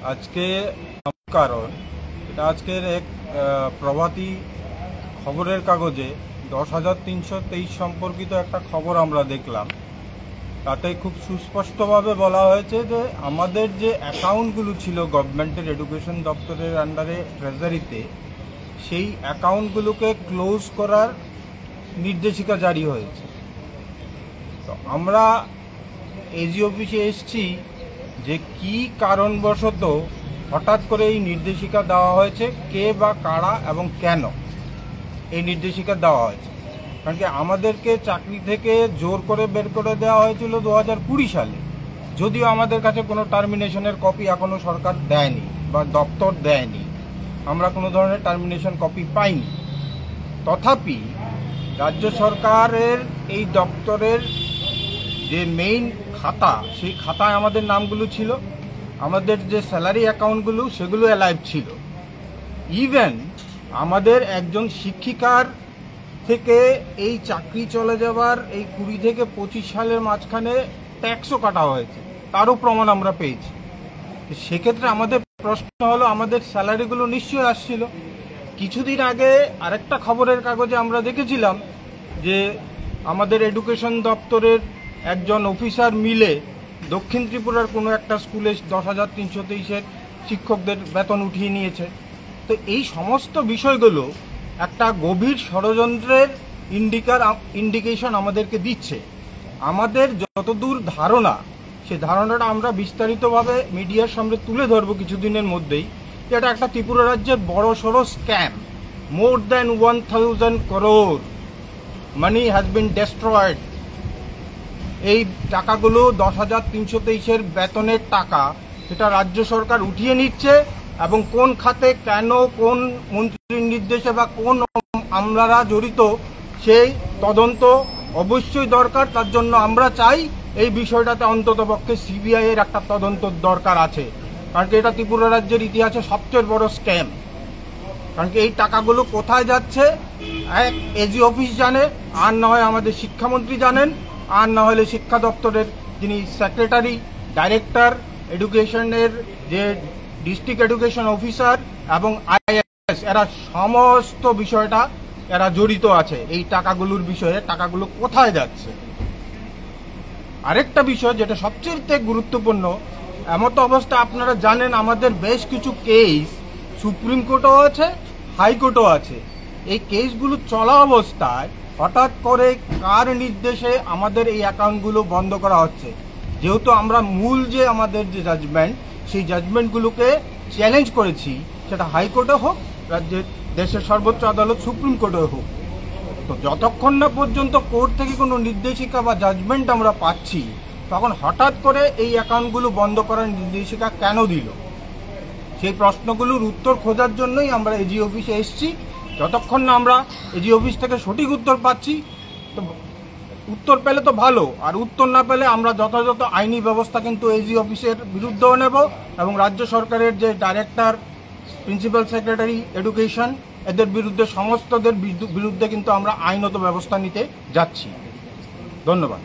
আজকে কারণ এটা আজকের এক প্রভাতী খবরের কাগজে 10,323 সম্পর্কিত একটা খবর আমরা দেখলাম। তাতে খুব সুস্পষ্টভাবে বলা হয়েছে যে আমাদের যে অ্যাকাউন্টগুলো ছিল গভর্নমেন্টের এডুকেশন দপ্তরের আন্ডারে ট্রেজারিতে, সেই অ্যাকাউন্টগুলোকে ক্লোজ করার নির্দেশিকা জারি হয়েছে। তো আমরা এজি অফিসে এসেছি যে কি কারণবশত হঠাৎ করে এই নির্দেশিকা দেওয়া হয়েছে, কে বা কারা এবং কেন এই নির্দেশিকা দেওয়া হয়েছে। কারণ কি আমাদেরকে চাকরি থেকে জোর করে বের করে দেওয়া হয়েছিল 2020 সালে, যদিও আমাদের কাছে কোনো টার্মিনেশনের কপি এখনও সরকার দেয়নি বা দপ্তর দেয়নি, আমরা কোনো ধরনের টার্মিনেশন কপি পাইনি। তথাপি রাজ্য সরকারের এই দপ্তরের যে মেইন খাতা, সেই খাতায় আমাদের নামগুলো ছিল, আমাদের যে স্যালারি অ্যাকাউন্টগুলো সেগুলো অ্যালাইভ ছিল। ইভেন আমাদের একজন শিক্ষিকার থেকে এই চাকরি চলে যাওয়ার এই 20 থেকে 25 সালের মাঝখানে ট্যাক্সও কাটা হয়েছে, তারও প্রমাণ আমরা পেয়েছি। সেক্ষেত্রে আমাদের প্রশ্ন হলো, আমাদের স্যালারিগুলো নিশ্চয়ই আসছিল। কিছুদিন আগে আরেকটা খবরের কাগজে আমরা দেখেছিলাম যে আমাদের এডুকেশন দপ্তরের একজন অফিসার মিলে দক্ষিণ ত্রিপুরার কোনো একটা স্কুলে 10,323-এর শিক্ষকদের বেতন উঠিয়ে নিয়েছে। তো এই সমস্ত বিষয়গুলো একটা গভীর ষড়যন্ত্রের ইন্ডিকেশন আমাদেরকে দিচ্ছে। আমাদের যতদূর ধারণা, সে ধারণাটা আমরা বিস্তারিতভাবে মিডিয়ার সামনে তুলে ধরবো কিছুদিনের মধ্যেই। এটা একটা ত্রিপুরা রাজ্যের বড় সড়ো scam. More than 1,000 crore money has been destroyed. এই টাকাগুলো 10,323-এর বেতনের টাকা, সেটা রাজ্য সরকার উঠিয়ে নিচ্ছে এবং কোন খাতে, কেন, কোন মন্ত্রীর নির্দেশে বা কোন আমলারা জড়িত, সেই তদন্ত অবশ্যই দরকার। তার জন্য আমরা চাই এই বিষয়টাতে অন্ততপক্ষে সিবিআই এর একটা তদন্ত দরকার আছে। কারণ কি এটা ত্রিপুরা রাজ্যের ইতিহাসে সবচেয়ে বড় স্ক্যাম। কারণ কি এই টাকাগুলো কোথায় যাচ্ছে এক এজি অফিস জানে, আর না হয় আমাদের শিক্ষামন্ত্রী জানেন, আর না হলে শিক্ষা দপ্তরের যিনি সেক্রেটারি, ডাইরেক্টর এডুকেশনের যে ডিস্ট্রিক্ট এডুকেশন অফিসার এবং আইএএস, এরা সমস্ত বিষয়টা এরা জড়িত আছে এই টাকাগুলোর বিষয়ে। টাকাগুলো কোথায় যাচ্ছে? আরেকটা বিষয় যেটা সবচেয়ে গুরুত্বপূর্ণ, এমত অবস্থা আপনারা জানেন আমাদের বেশ কিছু কেস সুপ্রিম কোর্টও আছে, হাইকোর্টও আছে। এই কেসগুলো চলা অবস্থায় হঠাৎ করে কার নির্দেশে আমাদের এই অ্যাকাউন্টগুলো বন্ধ করা হচ্ছে? যেহেতু আমরা মূল যে আমাদের যে জাজমেন্ট, সেই জাজমেন্টগুলোকে চ্যালেঞ্জ করেছি, সেটা হাইকোর্টে হোক, রাজ্যের দেশের সর্বোচ্চ আদালত সুপ্রিম কোর্টে হোক। তো যতক্ষণ না পর্যন্ত কোর্ট থেকে কোনো নির্দেশিকা বা জাজমেন্ট আমরা পাচ্ছি, তখন হঠাৎ করে এই অ্যাকাউন্টগুলো বন্ধ করার নির্দেশিকা কেন দিল? সেই প্রশ্নগুলোর উত্তর খোঁজার জন্যই আমরা এজি অফিসে এসেছি। যতক্ষণ না আমরা এজি অফিস থেকে সঠিক উত্তর পাচ্ছি, তো উত্তর পেলে তো ভালো, আর উত্তর না পেলে আমরা যথাযথ আইনি ব্যবস্থা কিন্তু এজি অফিসের বিরুদ্ধেও নেব এবং রাজ্য সরকারের যে ডাইরেক্টর, প্রিন্সিপাল সেক্রেটারি এডুকেশন, এদের বিরুদ্ধে, সমস্তদের বিরুদ্ধে কিন্তু আমরা আইনত ব্যবস্থা নিতে যাচ্ছি। ধন্যবাদ।